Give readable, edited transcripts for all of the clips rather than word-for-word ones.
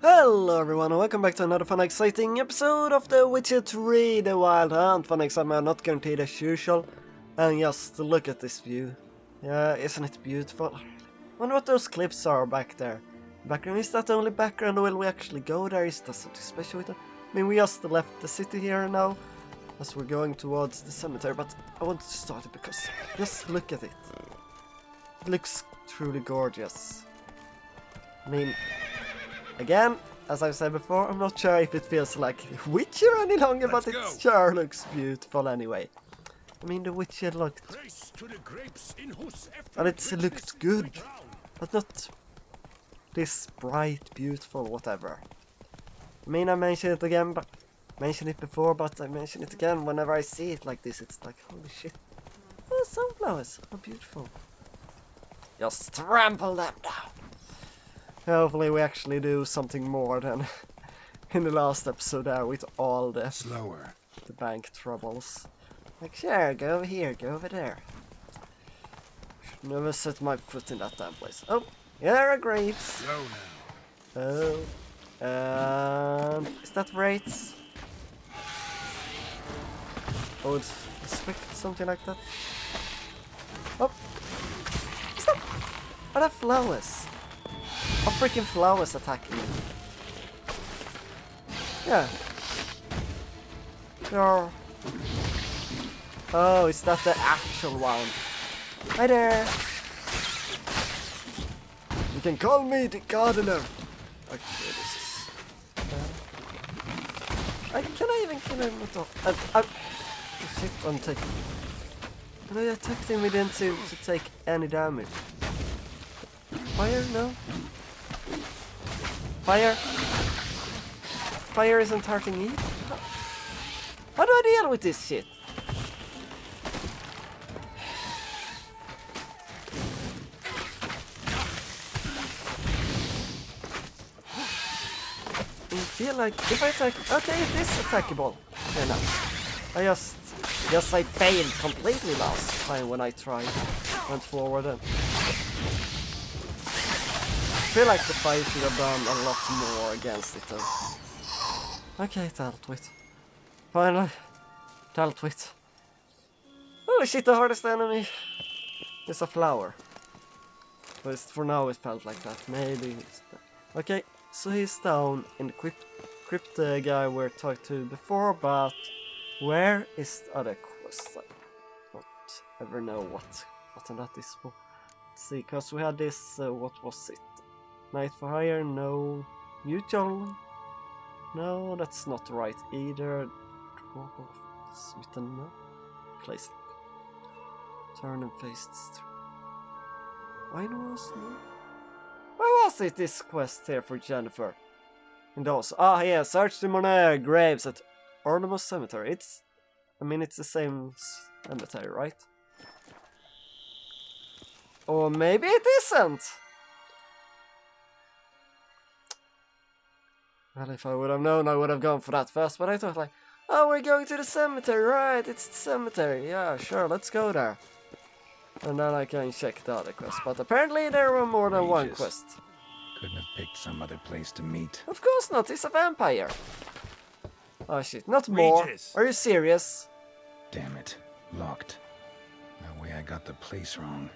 Hello everyone and welcome back to another fun exciting episode of The Witcher 3 The Wild Hunt. Fun excitement, not guaranteed as usual. And just look at this view. Yeah, isn't it beautiful? Wonder what those cliffs are back there. Background, is that the only background or will we actually go there? Is that something special with it? I mean, we just left the city here now as we're going towards the cemetery, but I wanted to start it because just look at it. It looks truly gorgeous. I mean, again, as I've said before, I'm not sure if it feels like Witcher any longer, but it sure looks beautiful anyway. I mean, the Witcher looked... and it looked good, but not this bright, beautiful, whatever. I mean, I mentioned it again, but mentioned it before, but I mention it again whenever I see it like this. It's like, holy shit. Oh, sunflowers, how beautiful. Just trample them down. Hopefully we actually do something more than in the last episode there with all the bank troubles. Like, sure, go over here, go over there. Should never set my foot in that damn place. Oh, yeah, there are graves. Slow now. Oh, and is that rates? I would expect something like that. Oh, is that? Are that flowers? Are freaking flowers attacking me? Yeah. Sure. Oh, is that the actual one? Hi there. You can call me the gardener. Okay, this is... can I even kill him at all? Shit, I'm taking... When I attacked him, he didn't seem to take any damage. Fire? No? Fire? Fire isn't hurting me? How do I deal with this shit? I feel like if I attack... okay, it is attackable. Okay, now. I failed completely last time when I tried. Went forward and... I feel like the fight should have done a lot more against it though. Okay, dealt with. Finally, dealt with. Holy shit, the hardest enemy is a flower. But for now it felt like that. Maybe it's that. Okay, so he's down in the crypt the guy we talked to before, but where is the other quest? I don't ever know what that is for. Let's see, because we had this, what was it? Night for Hire, no. Mutual, no, that's not right either. Smitten, no. Place. Turn and face this. Wine was no. Where was it, this quest here for Jennifer? And those. Ah, yeah, search the Monaire graves at Ornamos Cemetery. It's the same cemetery, right? Or maybe it isn't! Well, if I would have known, I would have gone for that first, but I thought like, oh, we're going to the cemetery, right, it's the cemetery, yeah, sure, let's go there. And then I can check the other quest, but apparently there were more than one quest. Couldn't have picked some other place to meet. Of course not, he's a vampire. Oh shit, not more. Are you serious? Damn it, locked. No way I got the place wrong.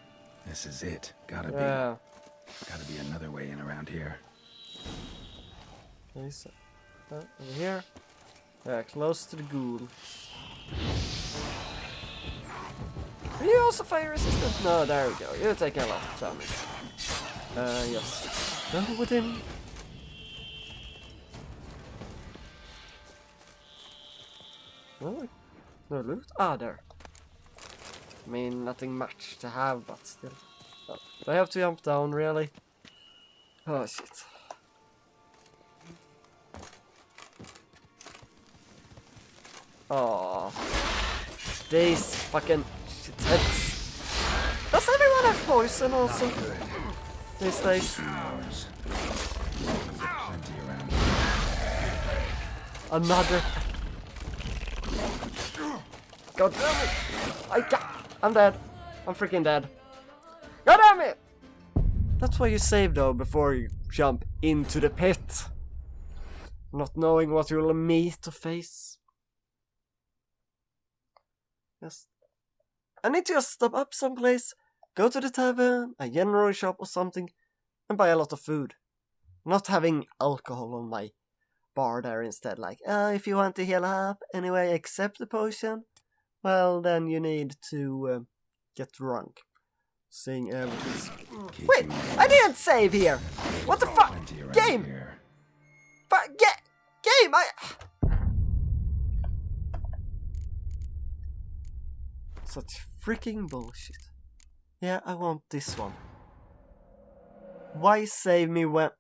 This is it, gotta be another way in around here. Okay, so, over here. Yeah, close to the ghoul. Are you also fire resistant? No, there we go. You're taking a lot of damage. Yes. Go with him. No, no loot? Ah, there. I mean, nothing much to have, but still. Oh, do I have to jump down, really? Oh, shit. Oh, these fucking shitheads. Does everyone have poison also? These days. Another. God damn it! I'm dead. I'm freaking dead. God damn it! That's why you save though before you jump into the pit. Not knowing what you'll meet to face. Yes. I need to just stop up someplace, go to the tavern, a general shop or something, and buy a lot of food. Not having alcohol on my bar there instead, like, if you want to heal up, anyway, accept the potion, well, then you need to get drunk. Seeing everything's... Wait, I didn't save here! What the fuck? Game! Game, Such freaking bullshit. Yeah, I want this one. Why save me when...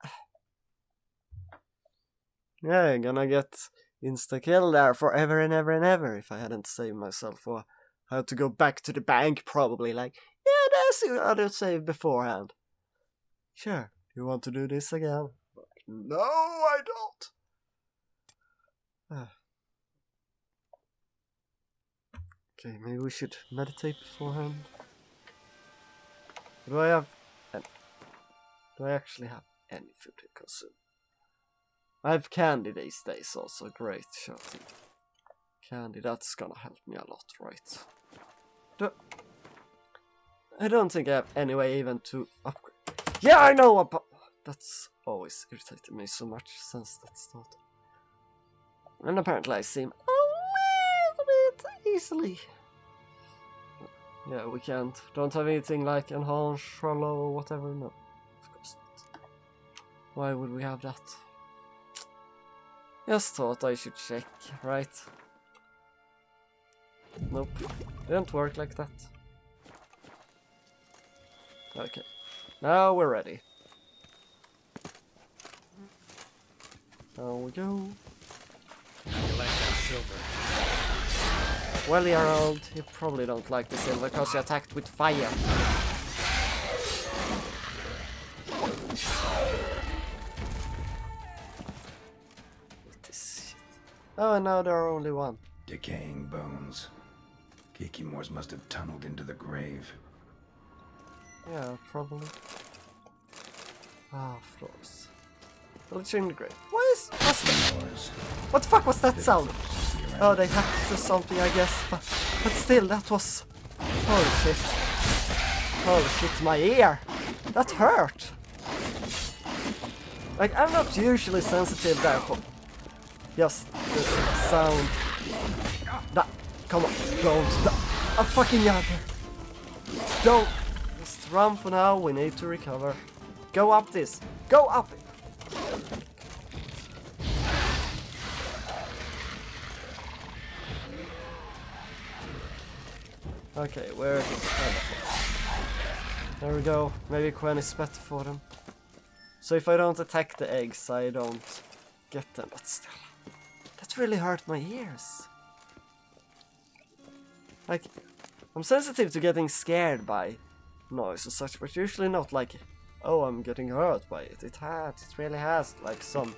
Yeah, I'm gonna get insta-kill there forever and ever and ever if I hadn't saved myself, or I had to go back to the bank probably, like, yeah, that's what I did save beforehand. Sure, you want to do this again? No, I don't! Okay, maybe we should meditate beforehand. Do I actually have any food to consume? I have candy these days also, great shot. Candy, that's gonna help me a lot, right? I don't think I have any way even to upgrade. Yeah, I know! That's always irritated me so much since that started. And apparently I seem a little bit easily. Yeah, we can't. Don't have anything like enhance, shallow, or whatever. No, of course not. Why would we have that? Just thought I should check, right? Nope, didn't work like that. Okay, now we're ready. There we go. You like that silver? Well, Gerald, you probably don't like the silver because you attacked with fire. What is shit? Oh, and now there are only one. Decaying bones. Kikimores must have tunneled into the grave. Yeah, probably. Ah, floors. Village in the grave. What's that? What the fuck was that sound? Oh, they hacked or something, I guess. But still, that was... Holy shit. Holy shit, my ear. That hurt. Like, I'm not usually sensitive there for just the sound. Come on, don't. I'm fucking out here. Don't. Just run for now, we need to recover. Go up this. Go up it. Okay, where is it? There we go. Maybe Quen is better for them. So if I don't attack the eggs, I don't get them. But still, that really hurt my ears. Like, I'm sensitive to getting scared by noise and such, but usually not like, oh, I'm getting hurt by it. It really has. Like some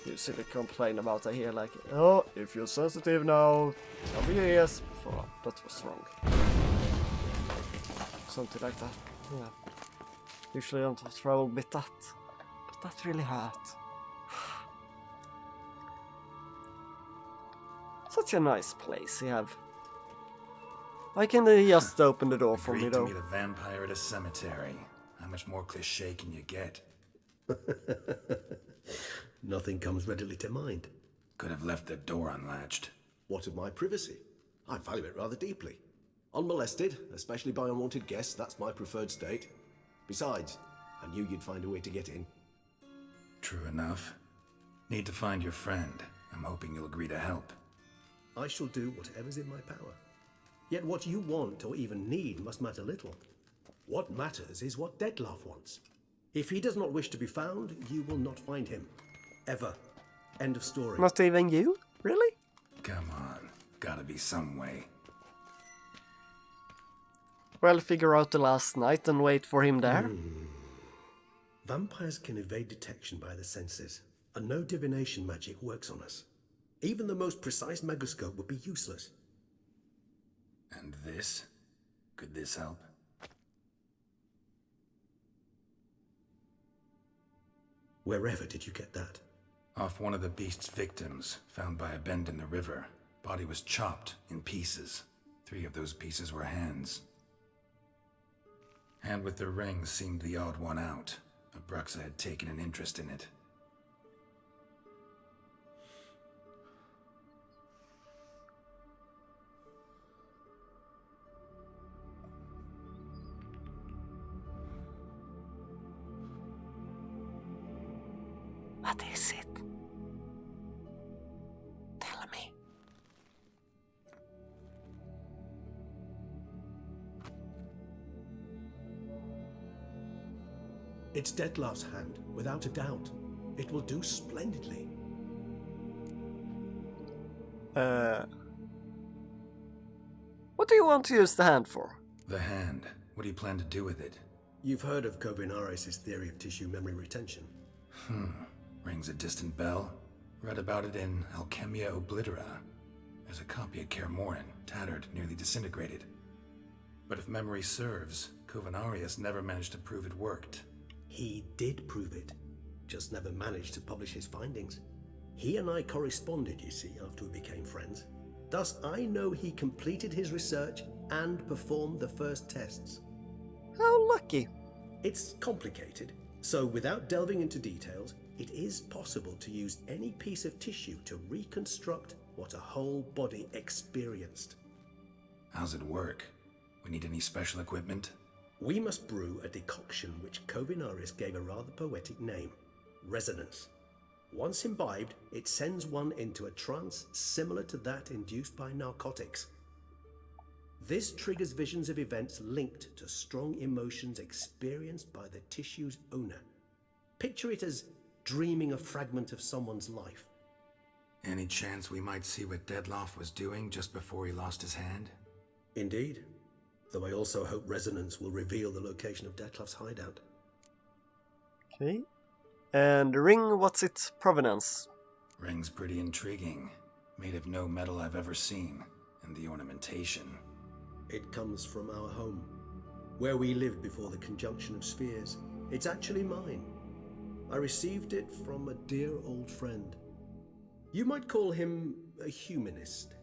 usually complain about. I hear like, oh, if you're sensitive now, cover your ears. Oh, that was wrong. Something like that. Yeah. Usually I don't have trouble with that, but that really hurt. Such a nice place you have. Why can't they just open the door for me though? To meet a vampire at a cemetery. How much more cliché can you get? Nothing comes readily to mind. Could have left the door unlatched. What of my privacy? I value it rather deeply. Unmolested, especially by unwanted guests, that's my preferred state. Besides, I knew you'd find a way to get in. True enough. Need to find your friend. I'm hoping you'll agree to help. I shall do whatever's in my power. Yet what you want or even need must matter little. What matters is what Dettlaff wants. If he does not wish to be found, you will not find him. Ever. End of story. Not even you? Really? Come on. Gotta be some way. Well, figure out the last night and wait for him there. Vampires can evade detection by the senses, and no divination magic works on us. Even the most precise megascope would be useless. And this? Could this help? Wherever did you get that? Off one of the beast's victims, found by a bend in the river. Body was chopped in pieces. 3 of those pieces were hands. Hand with the ring seemed the odd one out. Abruxa had taken an interest in it. What is it? Tell me. It's Detlef's hand, without a doubt. It will do splendidly. What do you want to use the hand for? The hand. What do you plan to do with it? You've heard of Kovinaris' theory of tissue memory retention. Rings a distant bell. Read about it in Alchemia Oblitera. There's a copy at Kermorin, tattered, nearly disintegrated. But if memory serves, Kovinaris never managed to prove it worked. He did prove it, just never managed to publish his findings. He and I corresponded, you see, after we became friends. Thus, I know he completed his research and performed the first tests. How lucky. It's complicated, so without delving into details, it is possible to use any piece of tissue to reconstruct what a whole body experienced. How's it work? We need any special equipment? We must brew a decoction which Kovinaris gave a rather poetic name, resonance. Once imbibed, it sends one into a trance similar to that induced by narcotics. This triggers visions of events linked to strong emotions experienced by the tissue's owner. Picture it as dreaming a fragment of someone's life. Any chance we might see what Detlef was doing just before he lost his hand? Indeed. Though I also hope resonance will reveal the location of Detlef's hideout. Okay. And the ring, what's its provenance? Ring's pretty intriguing. Made of no metal I've ever seen. And the ornamentation. It comes from our home, where we lived before the conjunction of spheres. It's actually mine. I received it from a dear old friend. You might call him a humanist.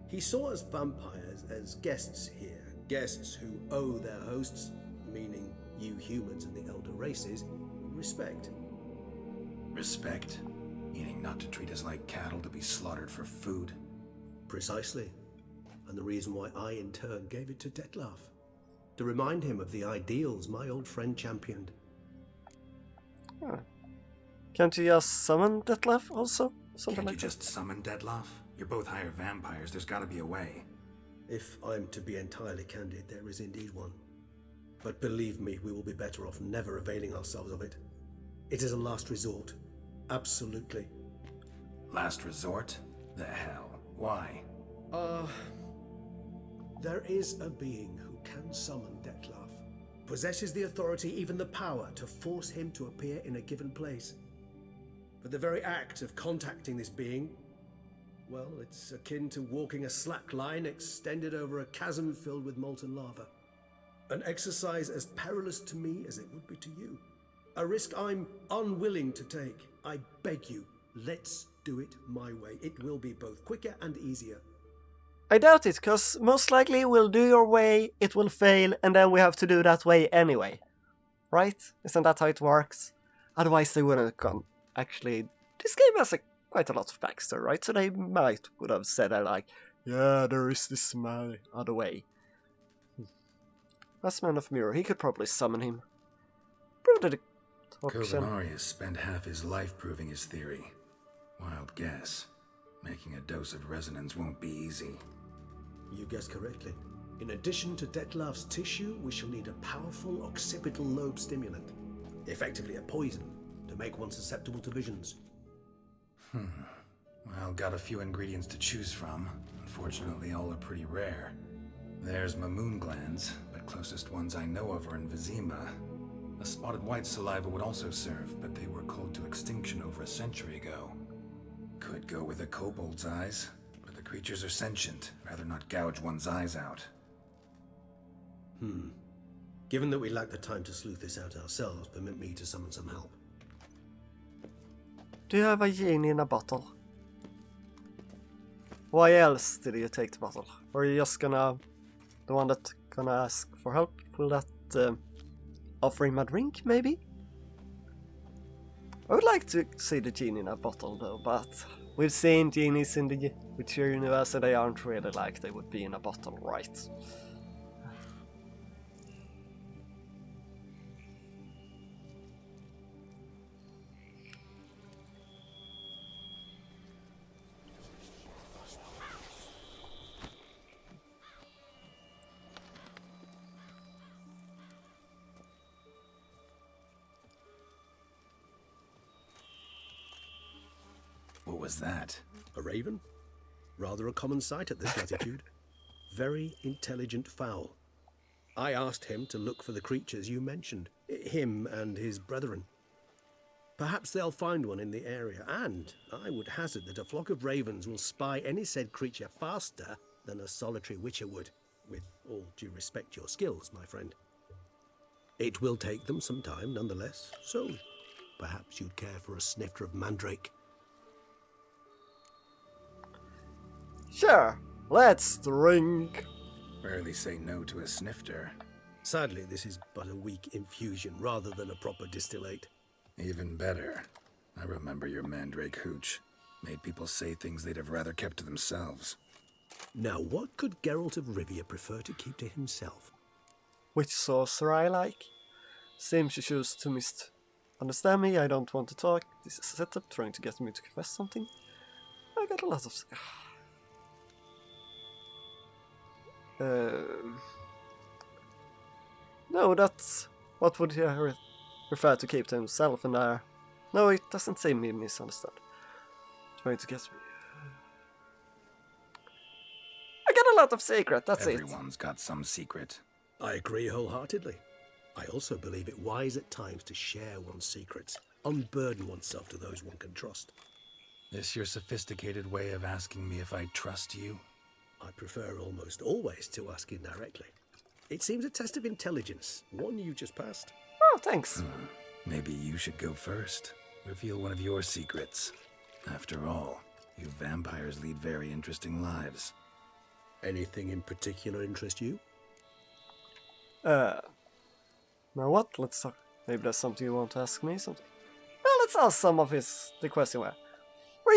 He saw us vampires as guests here, guests who owe their hosts, meaning you humans and the elder races, respect. Respect? Meaning not to treat us like cattle to be slaughtered for food? Precisely. And the reason why I in turn gave it to Detlef. To remind him of the ideals my old friend championed. Huh. Can't you just summon Detlef also? Something Can't like you just summon Detlef? You're both higher vampires, there's gotta be a way. If I'm to be entirely candid, there is indeed one. But believe me, we will be better off never availing ourselves of it. It is a last resort. Absolutely. Last resort? The hell? Why? There is a being who can summon Detlef. Possesses the authority, even the power, to force him to appear in a given place. But the very act of contacting this being, well, it's akin to walking a slack line extended over a chasm filled with molten lava. An exercise as perilous to me as it would be to you. A risk I'm unwilling to take. I beg you, let's do it my way. It will be both quicker and easier. I doubt it, because most likely we'll do your way, it will fail, and then we have to do that way anyway. Right? Isn't that how it works? Otherwise they wouldn't have gone. Actually, this game has quite a lot of backstory, right? So they would have said like, yeah, there is this other way. Last Man of Mirror, he could probably summon him. Prove the decoction. Kovinaris spent half his life proving his theory. Wild guess. Making a dose of resonance won't be easy. You guessed correctly. In addition to Detlef's tissue, we shall need a powerful occipital lobe stimulant. Effectively a poison, to make one susceptible to visions. Well, got a few ingredients to choose from. Unfortunately, all are pretty rare. There's Mamoon glands, but closest ones I know of are in Vizima. A spotted white saliva would also serve, but they were culled to extinction over a century ago. Could go with a kobold's eyes, but the creatures are sentient. Rather not gouge one's eyes out. Given that we lack the time to sleuth this out ourselves, permit me to summon some help. Do you have a genie in a bottle? Why else did you take the bottle? Were you just gonna... the one that gonna ask for help? Will that offer him a drink, maybe? I would like to see the genie in a bottle though, but we've seen genies in the Witcher universe and they aren't really like they would be in a bottle, right? What was that? A raven? Rather a common sight at this latitude. Very intelligent fowl. I asked him to look for the creatures you mentioned, him and his brethren. Perhaps they'll find one in the area, and I would hazard that a flock of ravens will spy any said creature faster than a solitary witcher would, with all due respect to your skills, my friend. It will take them some time, nonetheless, so perhaps you'd care for a snifter of mandrake. Sure, let's drink. Rarely say no to a snifter. Sadly, this is but a weak infusion rather than a proper distillate. Even better. I remember your mandrake hooch. Made people say things they'd have rather kept to themselves. Now, what could Geralt of Rivia prefer to keep to himself? Which sorcerer I like? Seems you choose to misunderstand me. I don't want to talk. This is a setup trying to get me to confess something. I got a lot of... No, that's... What would he prefer to keep to himself and I... No, it doesn't seem me misunderstood. Trying to get me... I got a lot of secret, that's it. Everyone's got some secret. I agree wholeheartedly. I also believe it wise at times to share one's secrets, unburden oneself to those one can trust. This your sophisticated way of asking me if I trust you? I prefer almost always to ask indirectly. It seems a test of intelligence, one you just passed. Oh, thanks. Maybe you should go first. Reveal one of your secrets. After all, you vampires lead very interesting lives. Anything in particular interest you? Now what? Let's talk. Maybe there's something you want to ask me, something. Well, let's ask some of the question where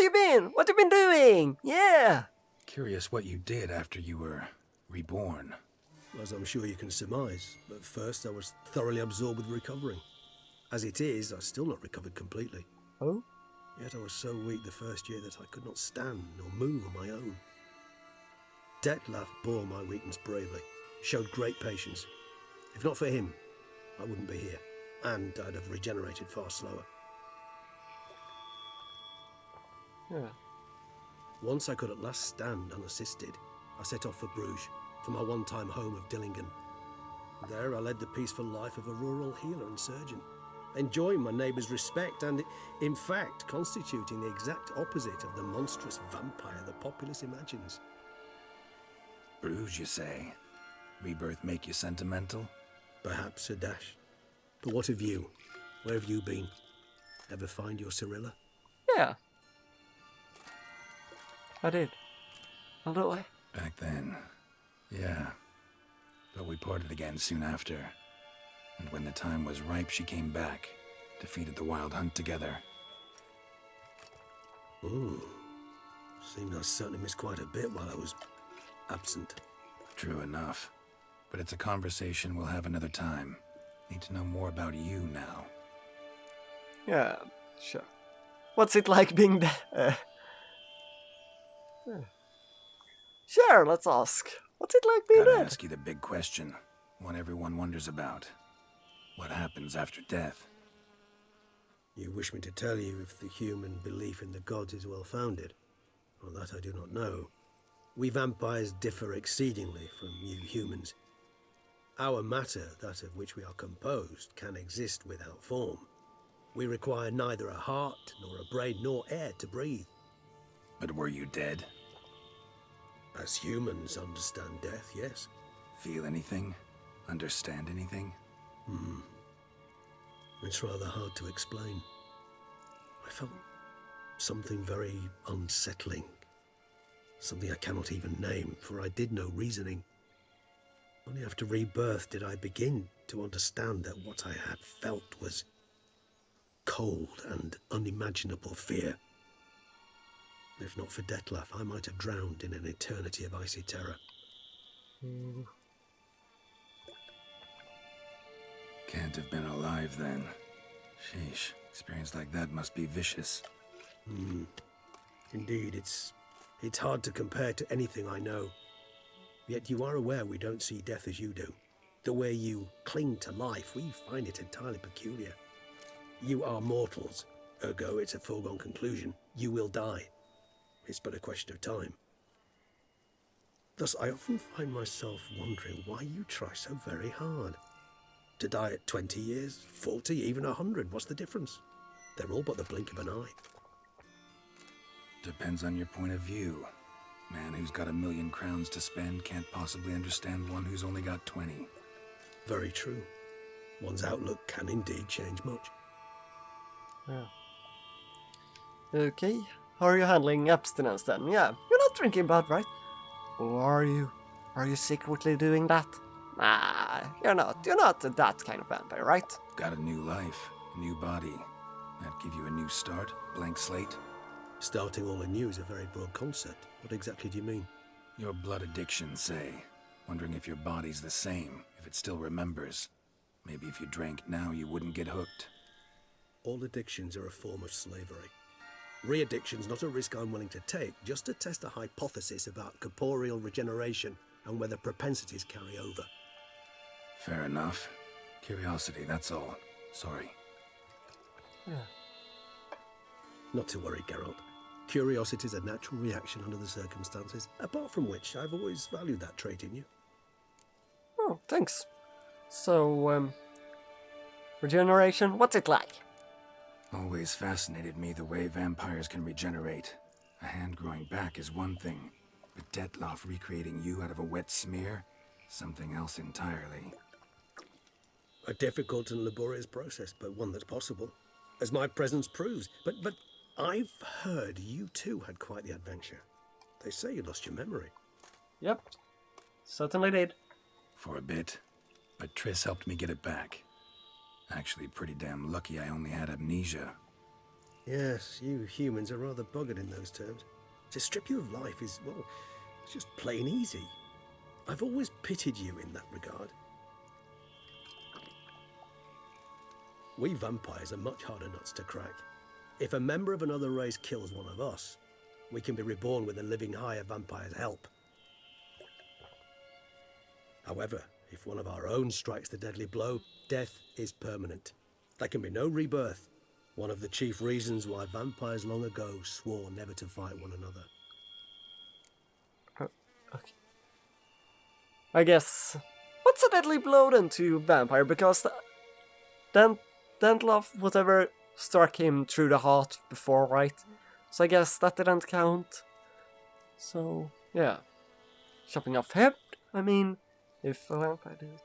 you been? What you been doing? Yeah! Curious what you did after you were reborn. As I'm sure you can surmise, but first I was thoroughly absorbed with recovering. As it is, I've still not recovered completely. Oh? Yet I was so weak the first year that I could not stand nor move on my own. Detlef bore my weakness bravely, showed great patience. If not for him, I wouldn't be here, and I'd have regenerated far slower. Yeah. Once I could at last stand unassisted, I set off for Bruges, for my one-time home of Dillingen. There I led the peaceful life of a rural healer and surgeon, enjoying my neighbours' respect and, in fact, constituting the exact opposite of the monstrous vampire the populace imagines. Bruges, you say? Rebirth make you sentimental? Perhaps a dash. But what of you? Where have you been? Ever find your Cyrilla? Yeah. I did. A little way. Back then, yeah. But we parted again soon after. And when the time was ripe, she came back. Defeated the Wild Hunt together. Seems I certainly missed quite a bit while I was absent. True enough. But it's a conversation we'll have another time. Need to know more about you now. Yeah, sure. What's it like being there? Sure, let's ask. What's it like being Gotta dead? ask you the big question. One everyone wonders about. What happens after death? You wish me to tell you if the human belief in the gods is well founded? Well, that I do not know. We vampires differ exceedingly from you humans. Our matter, that of which we are composed, can exist without form. We require neither a heart, nor a brain, nor air to breathe. But were you dead? As humans understand death, yes. Feel anything? Understand anything? It's rather hard to explain. I felt something very unsettling. Something I cannot even name, for I did no reasoning. Only after rebirth did I begin to understand that what I had felt was cold and unimaginable fear. If not for Detlef, I might have drowned in an eternity of icy terror. Can't have been alive then. Sheesh, experience like that must be vicious. Indeed, it's hard to compare to anything I know. Yet you are aware we don't see death as you do. The way you cling to life, we find it entirely peculiar. You are mortals, ergo it's a foregone conclusion. You will die. It's but a question of time. Thus, I often find myself wondering why you try so very hard. To die at 20 years, 40, even 100, what's the difference? They're all but the blink of an eye. Depends on your point of view. Man who's got 1,000,000 crowns to spend can't possibly understand one who's only got 20. Very true. One's outlook can indeed change much. Yeah. Okay, how are you handling abstinence then? Yeah, you're not drinking blood, right? Or are you? Are you secretly doing that? Nah, you're not. You're not that kind of vampire, right? Got a new life, new body. That give you a new start, blank slate. Starting all anew is a very broad concept. What exactly do you mean? Your blood addiction, say. Wondering if your body's the same, if it still remembers. Maybe if you drank now, you wouldn't get hooked. All addictions are a form of slavery. Re-addiction's not a risk I'm willing to take, just to test a hypothesis about corporeal regeneration and whether propensities carry over. Fair enough. Curiosity, that's all. Sorry. Yeah. Not to worry, Geralt. Curiosity is a natural reaction under the circumstances, apart from which I've always valued that trait in you. Oh, thanks. So, regeneration, what's it like? Always fascinated me the way vampires can regenerate. A hand growing back is one thing, but Detlef recreating you out of a wet smear? Something else entirely. A difficult and laborious process, but one that's possible, as my presence proves. But I've heard you too had quite the adventure. They say you lost your memory. Yep, certainly did. For a bit, but Triss helped me get it back. Actually, pretty damn lucky I only had amnesia. Yes, you humans are rather buggered in those terms. To strip you of life is, well, it's just plain easy. I've always pitied you in that regard. We vampires are much harder nuts to crack. If a member of another race kills one of us, we can be reborn with a living higher vampire's help. However, if one of our own strikes the deadly blow, death is permanent. There can be no rebirth. One of the chief reasons why vampires long ago swore never to fight one another. Okay. I guess. What's a deadly blow then to vampire? Because Detlef, whatever, struck him through the heart before, right? So I guess that didn't count. So, yeah. Chopping off head, I mean, if a vampire did it.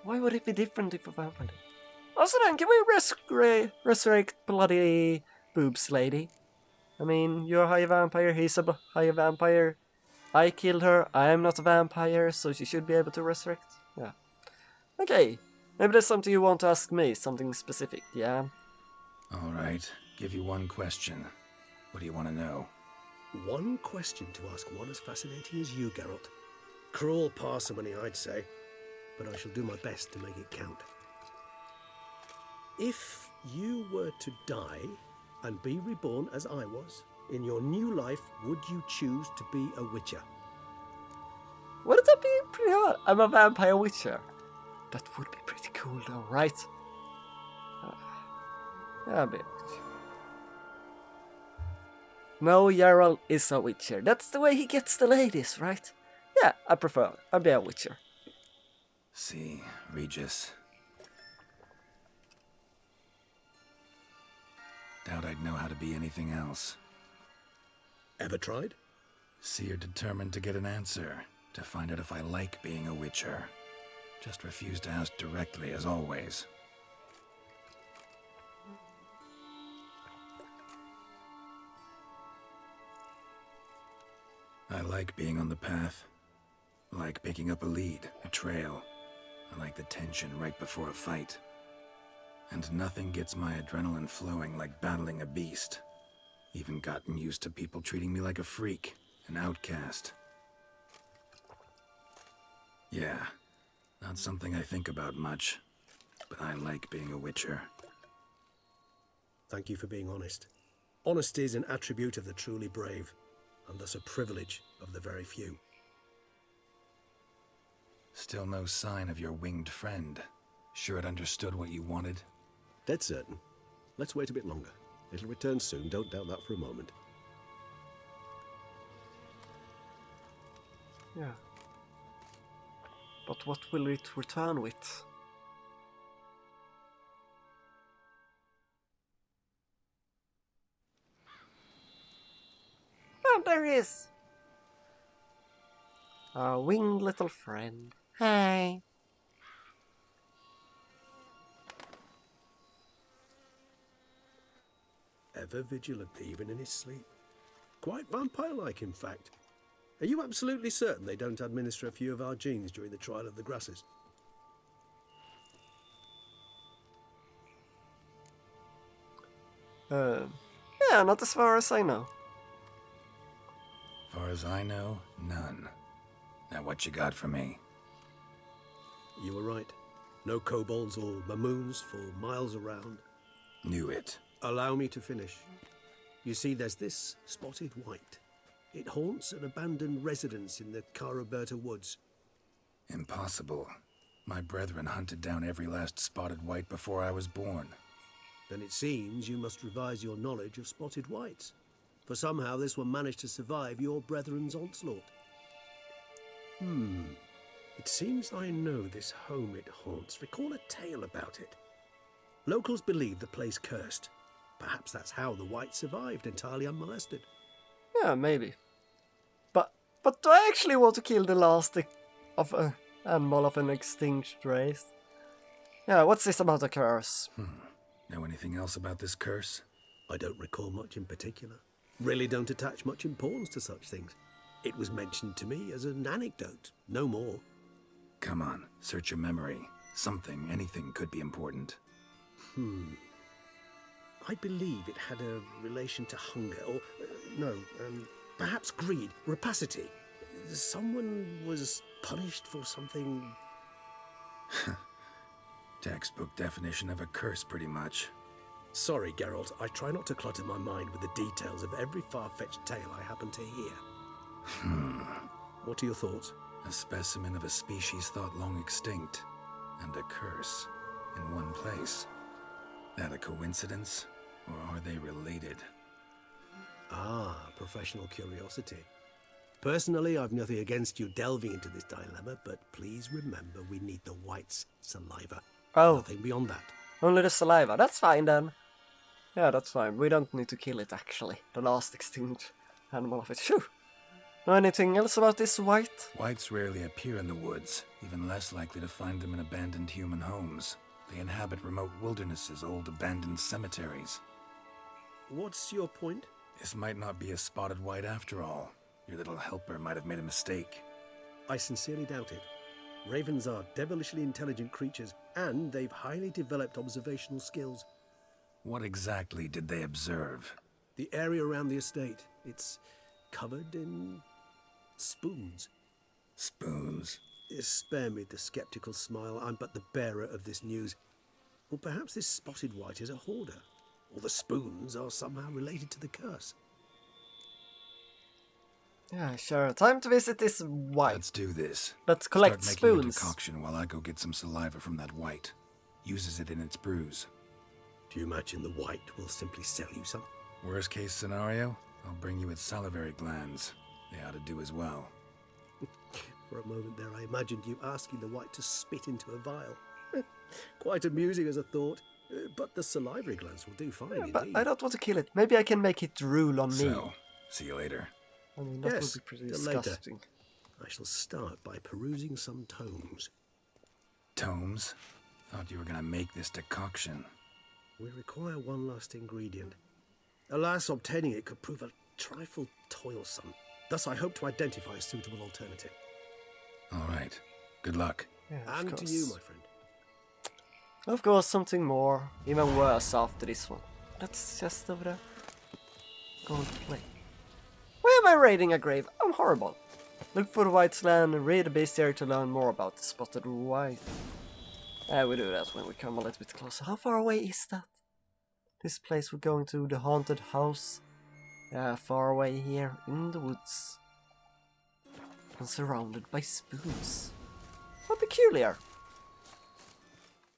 Why would it be different if a vampire did it? Also then, can we resurrect bloody boobs lady? I mean, you're a high vampire, he's a high vampire. I killed her, I am not a vampire, so she should be able to resurrect. Yeah. Okay, maybe there's something you want to ask me, something specific, yeah? Alright, give you one question. What do you want to know? One question to ask one as fascinating as you, Geralt. Cruel parsimony, I'd say, but I shall do my best to make it count. If you were to die and be reborn as I was, in your new life, would you choose to be a witcher? Wouldn't that be pretty hard? I'm a vampire witcher. That would be pretty cool though, right? Yeah, a bit. No, Jarl is a witcher. That's the way he gets the ladies, right? Yeah, I prefer. I'll be a witcher. See, Regis. Doubt I'd know how to be anything else. Ever tried? See, you're determined to get an answer, to find out if I like being a witcher. Just refuse to ask directly, as always. I like being on the path. I like picking up a lead, a trail. I like the tension right before a fight. And nothing gets my adrenaline flowing like battling a beast. Even gotten used to people treating me like a freak, an outcast. Yeah, not something I think about much, but I like being a witcher. Thank you for being honest. Honesty is an attribute of the truly brave, and thus a privilege of the very few. Still no sign of your winged friend. Sure it understood what you wanted? Dead certain. Let's wait a bit longer. It'll return soon, don't doubt that for a moment. Yeah. But what will it return with? Oh, there he is! Our winged little friend. Hi. Ever vigilant, even in his sleep. Quite vampire-like, in fact. Are you absolutely certain they don't administer a few of our genes during the trial of the grasses? Yeah, not as far as I know. Far as I know, none. Now what you got for me? You were right. No kobolds or mamoons for miles around. Knew it. Allow me to finish. You see, there's this spotted white. It haunts an abandoned residence in the Caraberta woods. Impossible. My brethren hunted down every last spotted white before I was born. Then it seems you must revise your knowledge of spotted whites. For somehow this one managed to survive your brethren's onslaught. It seems I know this home it haunts. Recall a tale about it. Locals believe the place cursed. Perhaps that's how the white survived entirely unmolested. Yeah, maybe. But do I actually want to kill the last of an animal of an extinct race? Yeah, what's this about a curse? Know anything else about this curse? I don't recall much in particular. Really don't attach much importance to such things. It was mentioned to me as an anecdote, no more. Come on, search your memory. Something, anything could be important. I believe it had a relation to hunger, or perhaps greed, rapacity. Someone was punished for something. Textbook definition of a curse, pretty much. Sorry, Geralt, I try not to clutter my mind with the details of every far-fetched tale I happen to hear. What are your thoughts? A specimen of a species thought long extinct, and a curse in one place. That a coincidence, or are they related? Ah, professional curiosity. Personally, I've nothing against you delving into this dilemma, but please remember we need the white's saliva. Oh, Nothing beyond that. only the saliva. That's fine then. Yeah, that's fine. We don't need to kill it actually. The last extinct animal of it. Phew. Know anything else about this white? Whites rarely appear in the woods, even less likely to find them in abandoned human homes. They inhabit remote wildernesses, old abandoned cemeteries. What's your point? This might not be a spotted white after all. Your little helper might have made a mistake. I sincerely doubt it. Ravens are devilishly intelligent creatures, and they've highly developed observational skills. What exactly did they observe? The area around the estate, it's covered in spoons. Spoons? Spare me the skeptical smile. I'm but the bearer of this news. Or perhaps this spotted white is a hoarder, or the spoons are somehow related to the curse. Yeah, sure. Time to visit this white. Let's do this. Let's collect Start making a spoons. decoction while I go get some saliva from that white. Uses it in its brews. Do you imagine the white will simply sell you some? Worst case scenario, I'll bring you its salivary glands. They ought to do as well. For a moment there, I imagined you asking the white to spit into a vial. Quite amusing as a thought, but the salivary glands will do fine indeed. But I don't want to kill it. Maybe I can make it drool on me. So, see you later. I mean, that Yes, would be pretty till later. disgusting. I shall start by perusing some tomes. Tomes? Thought you were gonna make this decoction. We require one last ingredient. Alas, obtaining it could prove a trifle toilsome. Thus, I hope to identify a suitable alternative. All right. Good luck. Yeah, of And course. to you, my friend. Of course, something more, even worse after this one. That's just over there. Going to play. Why am I raiding a grave? I'm horrible. Look for the White's land and read the bestiary to learn more about the spotted white. We do that when we come a little bit closer. How far away is that? This place we're going to, the haunted house. Far away here in the woods. And surrounded by spoons. How peculiar.